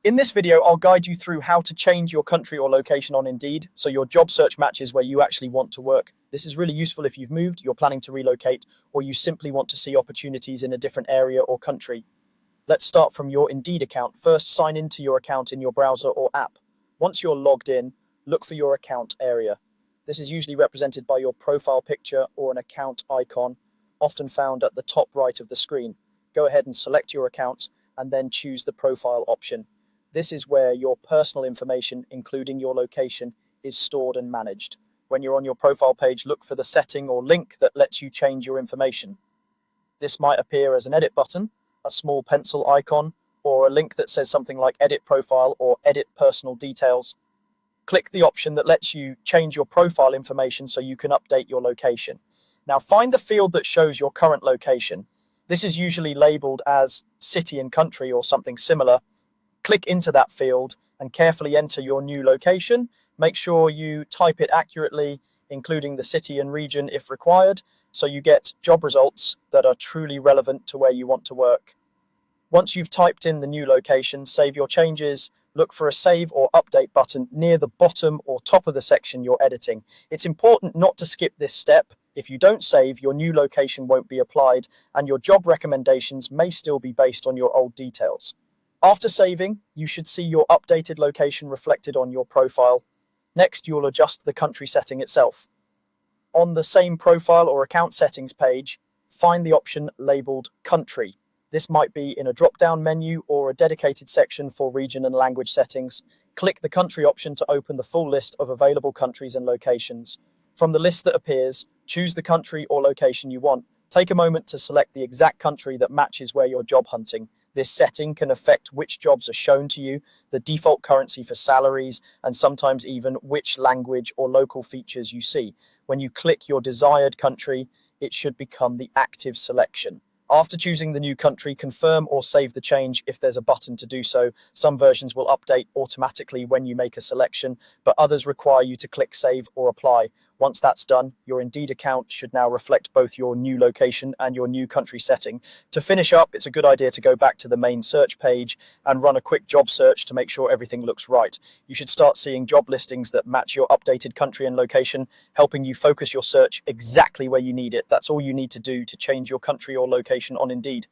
In this video, I'll guide you through how to change your country or location on Indeed so your job search matches where you actually want to work. This is really useful if you've moved, you're planning to relocate, or you simply want to see opportunities in a different area or country. Let's start from your Indeed account. First, sign into your account in your browser or app. Once you're logged in, look for your account area. This is usually represented by your profile picture or an account icon, often found at the top right of the screen. Go ahead and select your account and then choose the profile option. This is where your personal information, including your location, is stored and managed. When you're on your profile page, look for the setting or link that lets you change your information. This might appear as an edit button, a small pencil icon, or a link that says something like edit profile or edit personal details. Click the option that lets you change your profile information so you can update your location. Now find the field that shows your current location. This is usually labeled as city and country or something similar. Click into that field and carefully enter your new location. Make sure you type it accurately, including the city and region if required, so you get job results that are truly relevant to where you want to work. Once you've typed in the new location, save your changes. Look for a save or update button near the bottom or top of the section you're editing. It's important not to skip this step. If you don't save, your new location won't be applied, and your job recommendations may still be based on your old details. After saving, you should see your updated location reflected on your profile. Next, you'll adjust the country setting itself. On the same profile or account settings page, find the option labeled Country. This might be in a drop-down menu or a dedicated section for region and language settings. Click the Country option to open the full list of available countries and locations. From the list that appears, choose the country or location you want. Take a moment to select the exact country that matches where you're job hunting. This setting can affect which jobs are shown to you, the default currency for salaries, and sometimes even which language or local features you see. When you click your desired country, it should become the active selection. After choosing the new country, confirm or save the change if there's a button to do so. Some versions will update automatically when you make a selection, but others require you to click save or apply. Once that's done, your Indeed account should now reflect both your new location and your new country setting. To finish up, it's a good idea to go back to the main search page and run a quick job search to make sure everything looks right. You should start seeing job listings that match your updated country and location, helping you focus your search exactly where you need it. That's all you need to do to change your country or location on Indeed.